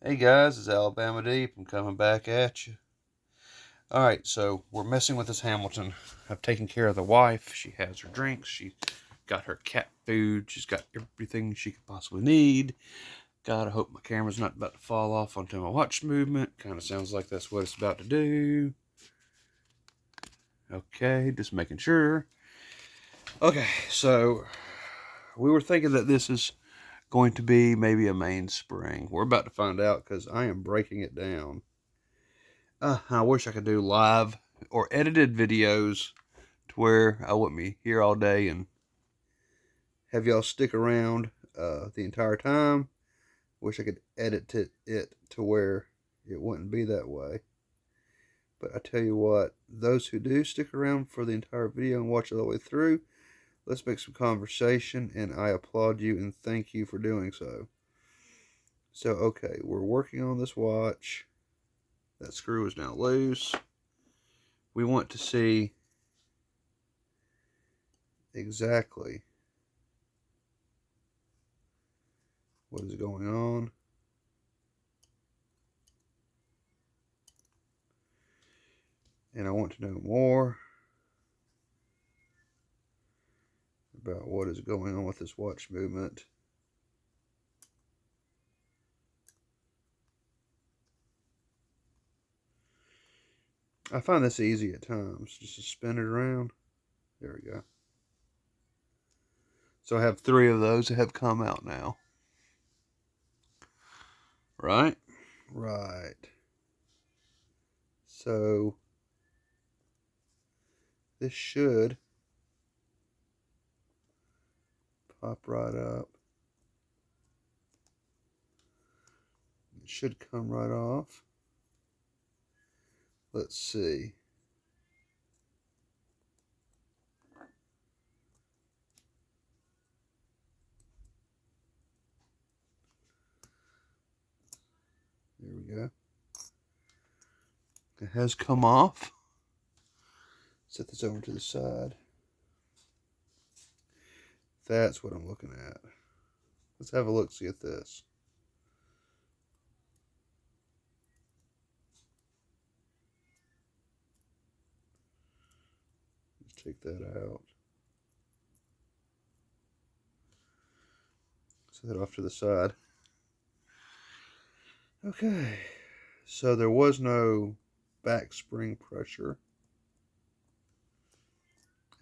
Hey guys, it's Alabama Deep. I'm coming back at you. Alright, so we're messing with this Hamilton. I've taken care of the wife. She has her drinks. She got her cat food. She's got everything she could possibly need. God, I hope my camera's not about to fall off onto my watch movement. Kind of sounds like that's what it's about to do. Okay, just making sure. Okay, so we were thinking that this is going to be maybe a mainspring. We're about to find out because I am breaking it down. I wish I could do live or edited videos to where I wouldn't be here all day and have y'all stick around the entire time. Wish I could edit it to where it wouldn't be that way. But I tell you what, those who do stick around for the entire video and watch it all the way through, let's make some conversation, and I applaud you and thank you for doing so. So, okay, we're working on this watch. That screw is now loose. We want to see exactly what is going on. And I want to know more about what is going on with this watch movement. I find this easy at times, just to spin it around. There we go. So I have 3 of those that have come out now. Right? Right. So this should pop right up. It should come right off. Let's see. There we go. It has come off. Set this over to the side. That's what I'm looking at. Let's have a look-see at this. Let's take that out. Set that off to the side. Okay. So there was no back spring pressure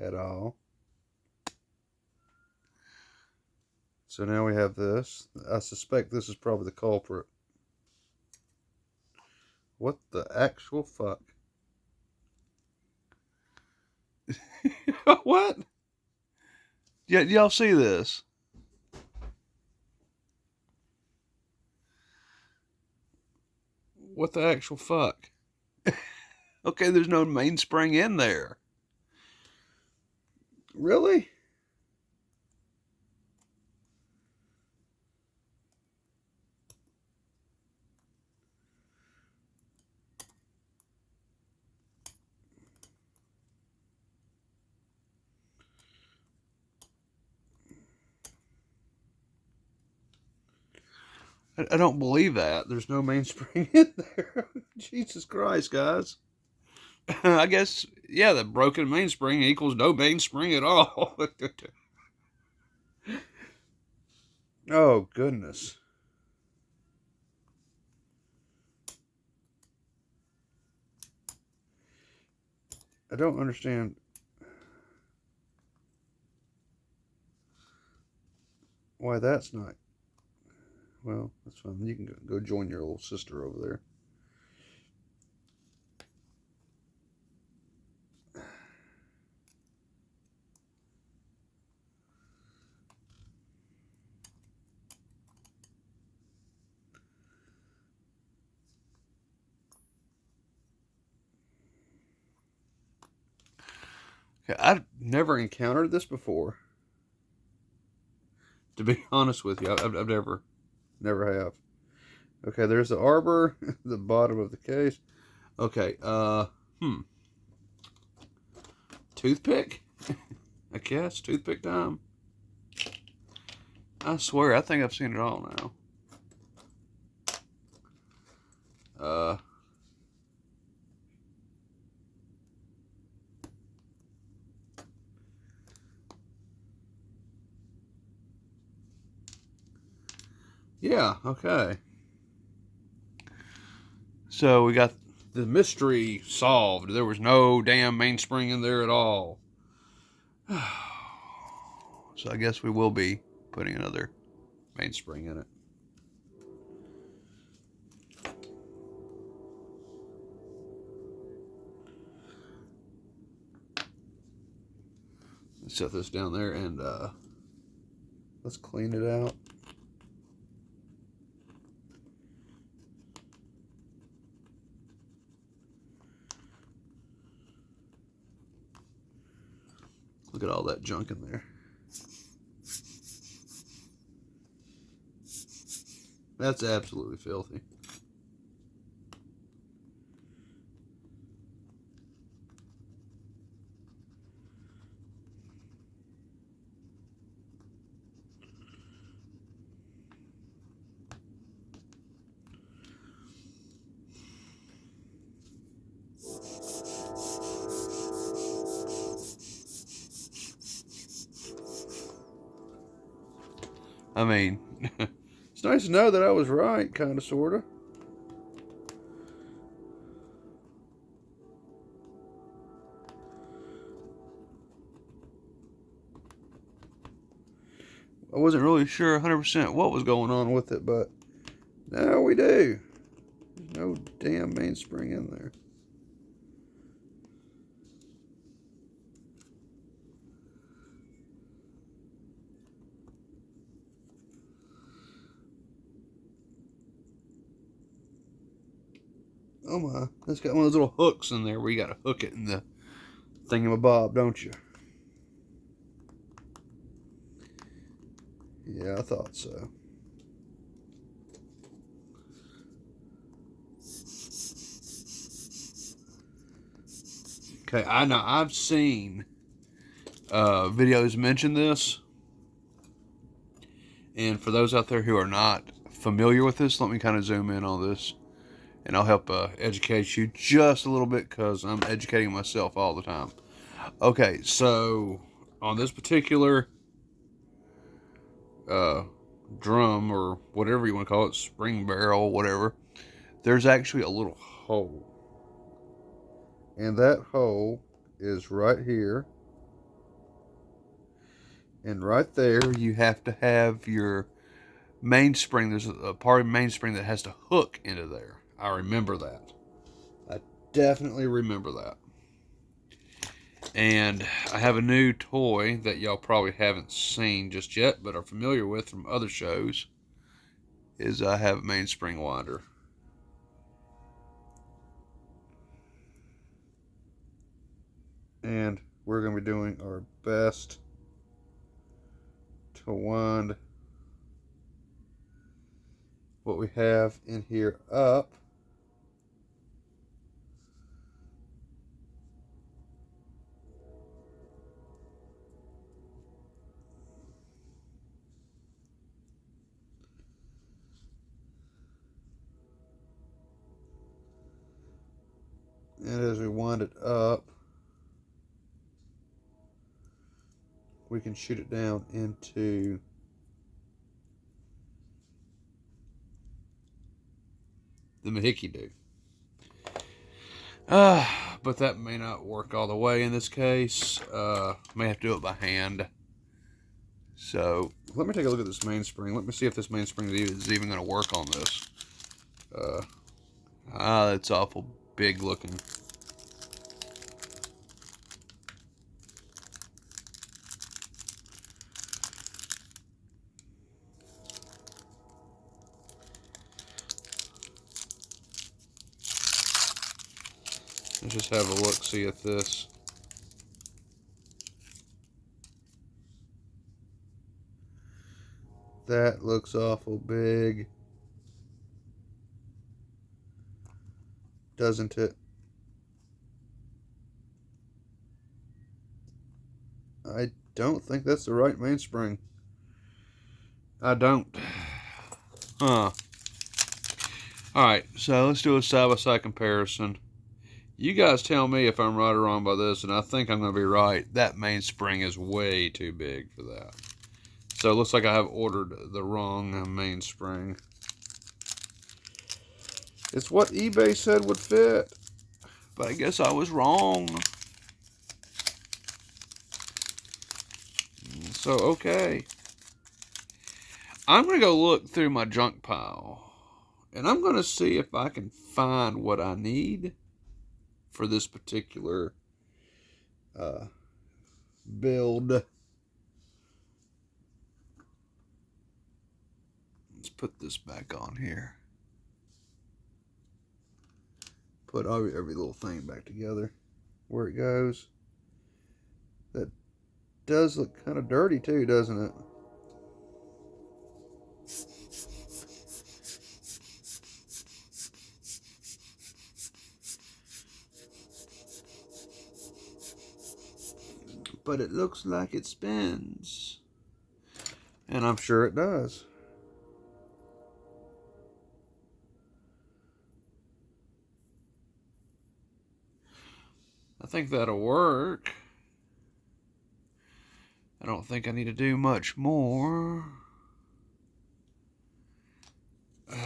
at all. So now we have this. I suspect this is probably the culprit. What the actual fuck? What? Yeah, y'all see this? What the actual fuck? Okay, there's no mainspring in there. Really? I don't believe that. There's no mainspring in there. Jesus Christ, guys. I guess, yeah, the broken mainspring equals no mainspring at all. Oh, goodness. I don't understand why that's not. Well, that's fine. You can go join your little sister over there. Okay, I've never encountered this before. To be honest with you, I've never have. Okay, there's the arbor, the bottom of the case. Okay, toothpick? I guess, toothpick time. I swear, I think I've seen it all now. Yeah, okay. So we got the mystery solved. There was no damn mainspring in there at all. So I guess we will be putting another mainspring in it. Let's set this down there and let's clean it out. Look at all that junk in there. That's absolutely filthy. I mean, it's nice to know that I was right, kind of, sort of. I wasn't really sure 100% what was going on with it, but now we do. There's no damn mainspring in there. Oh my, it's got one of those little hooks in there where you gotta hook it in the thingamabob, don't you? Yeah, I thought so. Okay, I know I've seen videos mention this, and for those out there who are not familiar with this, let me kind of zoom in on this, and I'll help educate you just a little bit because I'm educating myself all the time. Okay, so on this particular drum or whatever you want to call it, spring barrel, whatever, there's actually a little hole. And that hole is right here. And right there, you have to have your mainspring. There's a part of mainspring that has to hook into there. I remember that. I definitely remember that. And I have a new toy that y'all probably haven't seen just yet, but are familiar with from other shows. Is I have a mainspring winder. And we're going to be doing our best to wind what we have in here up. And as we wind it up, we can shoot it down into the Mahickey-Do. But that may not work all the way in this case. May have to do it by hand. So let me take a look at this mainspring. Let me see if this mainspring is even going to work on this. That's awful big looking. Let's just have a look, see at this. That looks awful big, doesn't it? I don't think that's the right mainspring. I don't. Huh. Alright, so let's do a side-by-side comparison. You guys tell me if I'm right or wrong by this, and I think I'm going to be right. That mainspring is way too big for that. So it looks like I have ordered the wrong mainspring. It's what eBay said would fit, but I guess I was wrong. So, okay. I'm going to go look through my junk pile, and I'm going to see if I can find what I need for this particular build. Let's put this back on here. Put every little thing back together where it goes. That does look kind of dirty too, doesn't it? But it looks like it spins. And I'm sure it does. I think that'll work. I don't think I need to do much more. Okay.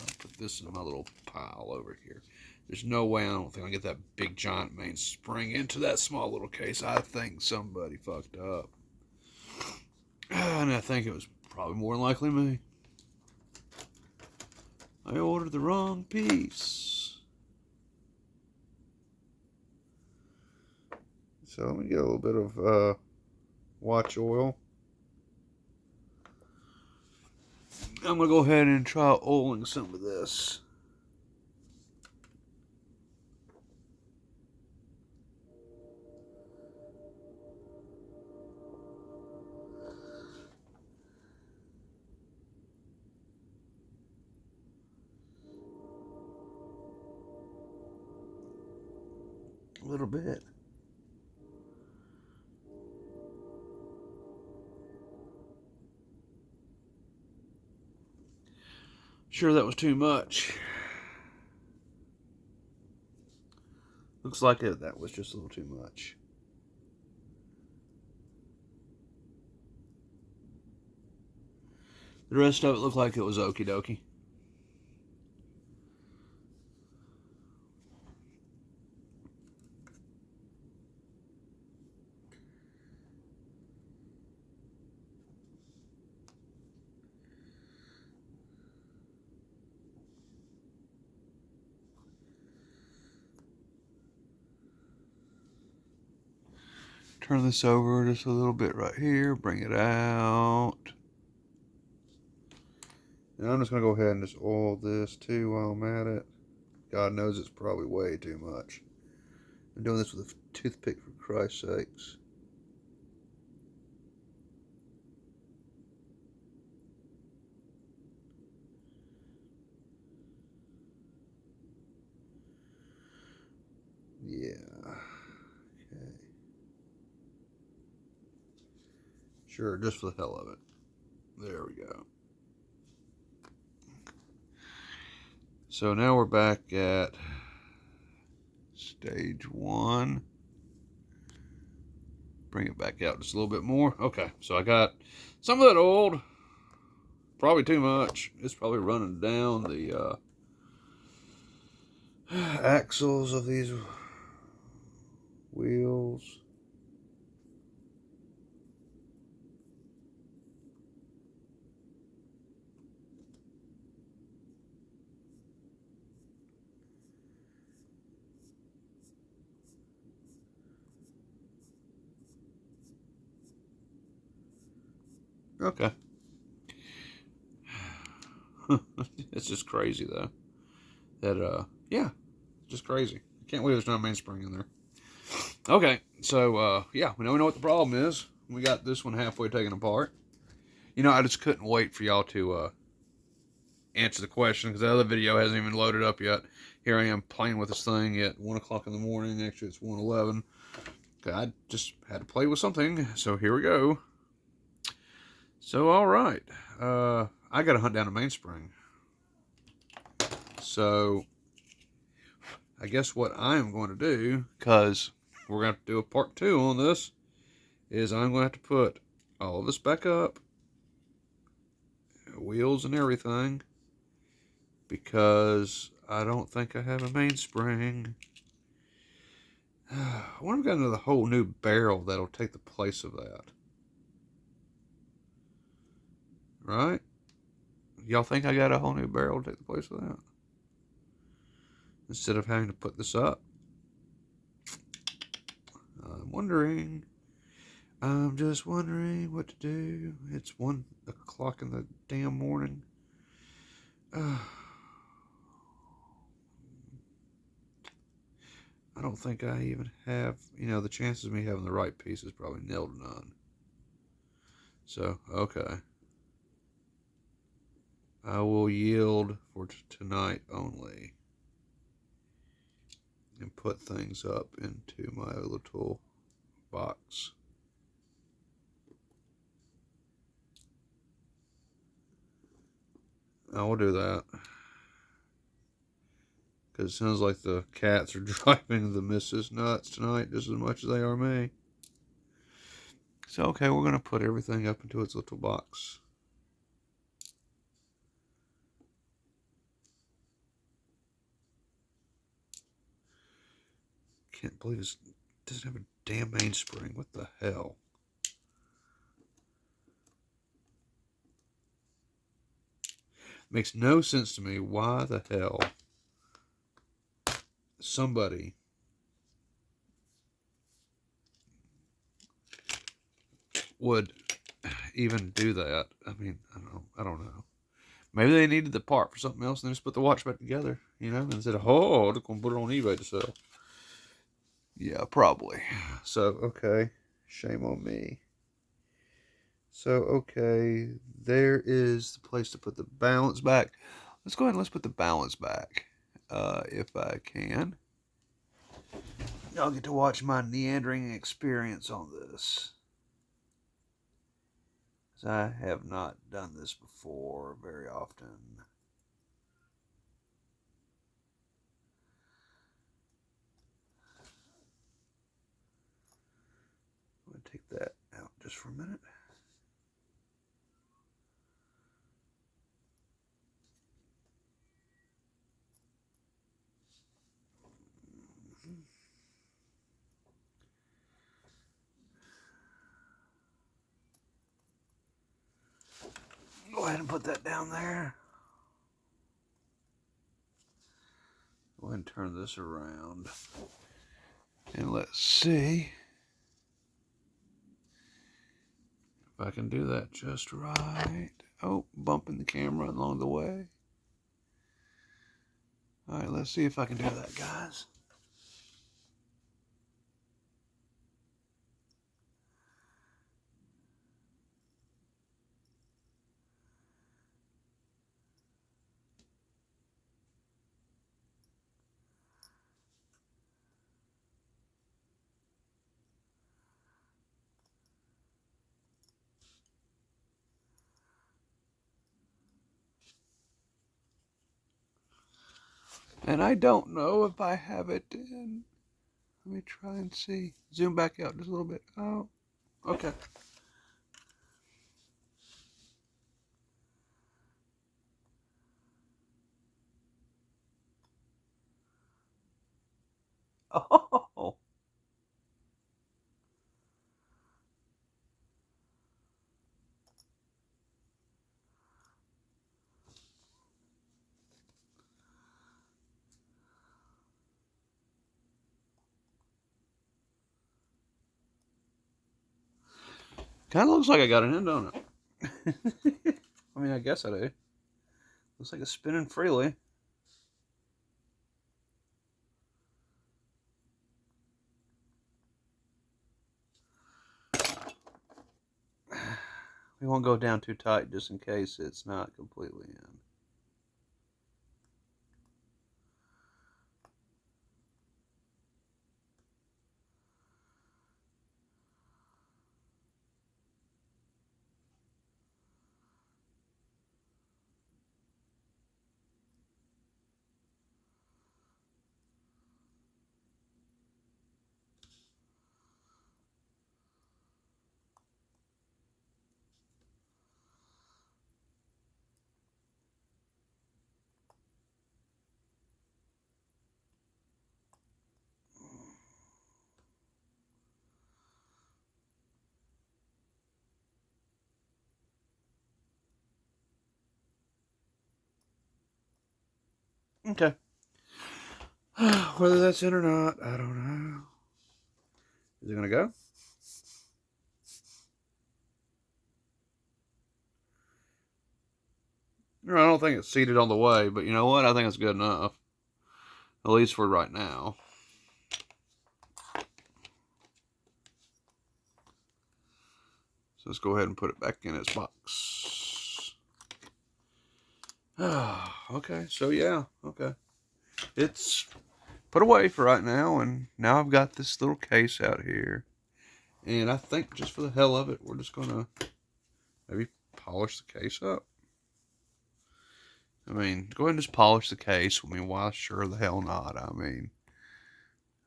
I'll put this in my little pile over here. There's no way I don't think I'll get that big giant mainspring into that small little case. I think somebody fucked up. And I think it was probably more than likely me. I ordered the wrong piece. So let me get a little bit of watch oil. I'm going to go ahead and try oiling some of this. A little bit. Sure, that was too much. Looks like that was just a little too much. The rest of it looked like it was okie dokie. Turn this over just a little bit right here. Bring it out. And I'm just going to go ahead and just oil this too while I'm at it. God knows it's probably way too much. I'm doing this with a toothpick for Christ's sakes. Yeah. Okay. Sure, just for the hell of it. There we go. So now we're back at stage 1. Bring it back out just a little bit more. Okay, so I got some of that old. Probably too much. It's probably running down the axles of these wheels. Okay. It's just crazy though. That yeah, just crazy. I can't believe there's not a mainspring in there. Okay, so yeah, we know what the problem is. We got this one halfway taken apart. You know, I just couldn't wait for y'all to answer the question because the other video hasn't even loaded up yet. Here I am playing with this thing at 1 o'clock in the morning. Actually, it's 1:11. I just had to play with something, so here we go. So, all right. I got to hunt down a mainspring. So, I guess what I am going to do, because we're going to have to do a part 2 on this, is I'm going to have to put all of this back up, wheels and everything, because I don't think I have a mainspring. I wonder if I've got another whole new barrel that'll take the place of that. Right? Y'all think I got a whole new barrel to take the place of that? Instead of having to put this up? I'm wondering. I'm just wondering what to do. It's 1 o'clock in the damn morning. I don't think I even have, the chances of me having the right piece is probably nil to none. So, okay. I will yield for tonight only and put things up into my little box. I will do that. Because it sounds like the cats are driving the missus nuts tonight just as much as they are me. So, okay, we're going to put everything up into its little box. Can't believe it doesn't have a damn mainspring. What the hell? Makes no sense to me why the hell somebody would even do that. I mean, I don't know. Maybe they needed the part for something else and they just put the watch back together, and said, oh, they're going to put it on eBay to sell. Yeah, probably. So, okay. Shame on me. So, okay. There is the place to put the balance back. Let's go ahead and let's put the balance back. If I can. Y'all get to watch my meandering experience on this. I have not done this before very often. I'm going to take that out just for a minute. Go ahead and put that down there. Go ahead and turn this around. And let's see if I can do that just right. Oh, bumping the camera along the way. All right, let's see if I can do that, guys. And I don't know if I have it in. Let me try and see. Zoom back out just a little bit. Oh, okay. Oh, kind of looks like I got an end on it. I mean, I guess I do. Looks like it's spinning freely. We won't go down too tight just in case it's not completely in. Okay. Whether that's in or not, I don't know. Is it going to go? No, I don't think it's seated on the way, but you know what? I think it's good enough. At least for right now. So let's go ahead and put it back in its box. Okay, so yeah, okay. It's put away for right now, and now I've got this little case out here. And I think just for the hell of it, we're just going to maybe polish the case up. I mean, go ahead and just polish the case. I mean, why? Sure the hell not. I mean,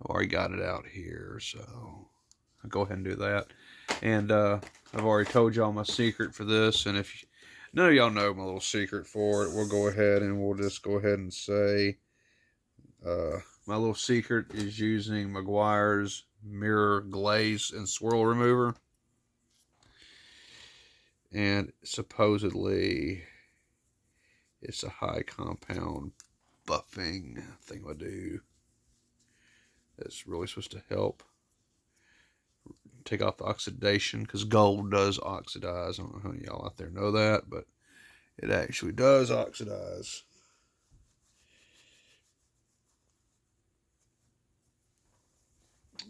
I've already got it out here, so I'll go ahead and do that. And I've already told y'all my secret for this, and if none of y'all know my little secret for it, we'll go ahead and we'll just go ahead and say my little secret is using Meguiar's Mirror Glaze and Swirl Remover. And supposedly it's a high compound buffing thingamadoo that's really supposed to help take off the oxidation, because gold does oxidize. I don't know how many y'all out there know that, but it actually does oxidize.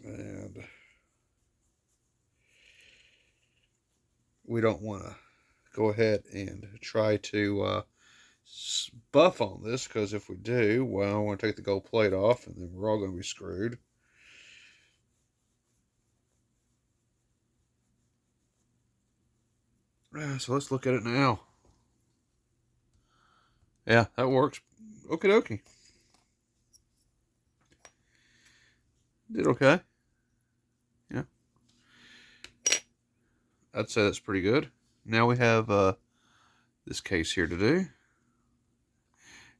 And we don't want to go ahead and try to buff on this, because if we do, well, I want to take the gold plate off, and then we're all going to be screwed. So let's look at it now. Yeah, that works. Okie dokie. Did okay. Yeah. I'd say that's pretty good. Now we have this case here to do.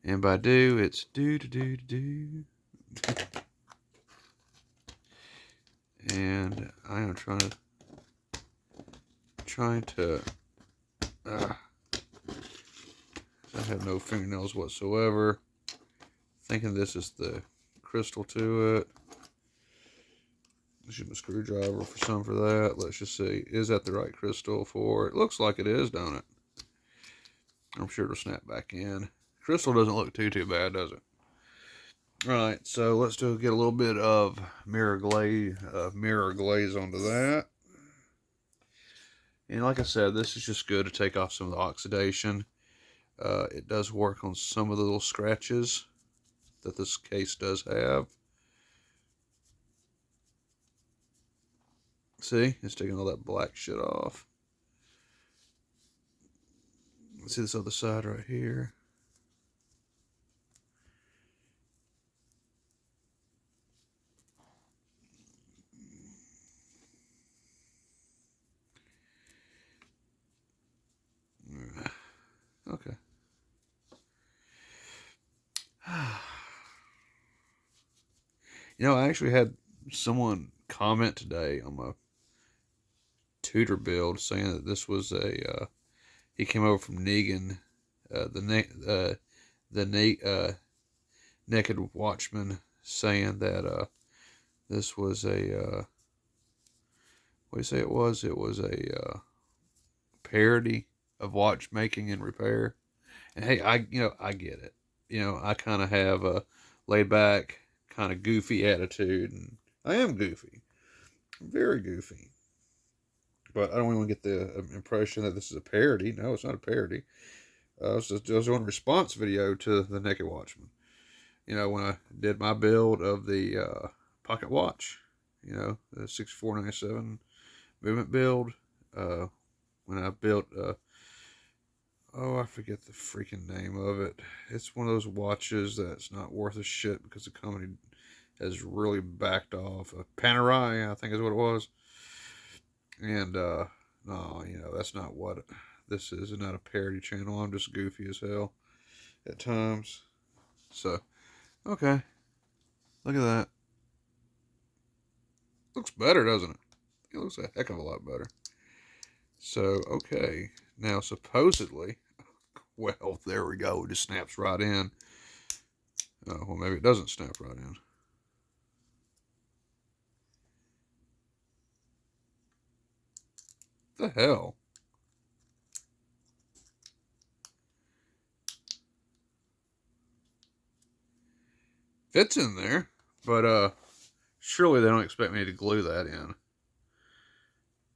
And by do, it's do. And I am trying to I have no fingernails whatsoever. Thinking this is the crystal to it. Use my screwdriver for that. Let's just see. Is that the right crystal for it? Looks like it is, don't it? I'm sure it'll snap back in. Crystal doesn't look too bad, does it? Alright, so let's get a little bit of mirror glaze onto that. And like I said, this is just good to take off some of the oxidation. It does work on some of the little scratches that this case does have. See, it's taking all that black shit off. Let's see this other side right here. Okay. You know, I actually had someone comment today on my Tudor build saying that this was a he came over from Negan, the Naked Watchman, saying that this was a what do you say it was? It was a parody of watchmaking and repair. And hey, I get it. You know, I kind of have a laid back, kind of goofy attitude, and I am goofy, very goofy. But I don't want to get the impression that this is a parody. No, it's not a parody. I was doing a response video to the Naked Watchman. You know, when I did my build of the pocket watch, you know, the 6497 movement build. When I built, I forget the freaking name of it. It's one of those watches that's not worth a shit because the company has really backed off. Panerai, I think is what it was. And, no, you know, that's not what this is. It's not a parody channel. I'm just goofy as hell at times. So, okay. Look at that. Looks better, doesn't it? It looks a heck of a lot better. So, okay. Now, supposedly, well, there we go. It just snaps right in. Oh, well, maybe it doesn't snap right in. What the hell? Fits in there, but surely they don't expect me to glue that in.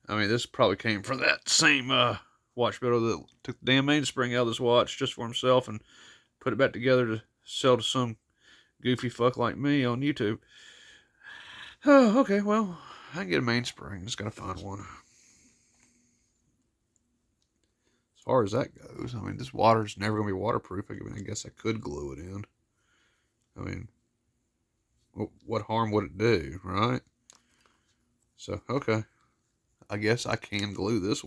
I mean, this probably came from that same watch builder that took the damn mainspring out of this watch just for himself and put it back together to sell to some goofy fuck like me on YouTube. Oh, okay, well, I can get a mainspring. Just gotta find one. As far as that goes, I mean, this water's never gonna be waterproof. I mean, I guess I could glue it in. I mean, what harm would it do, right? So, okay. I guess I can glue this one.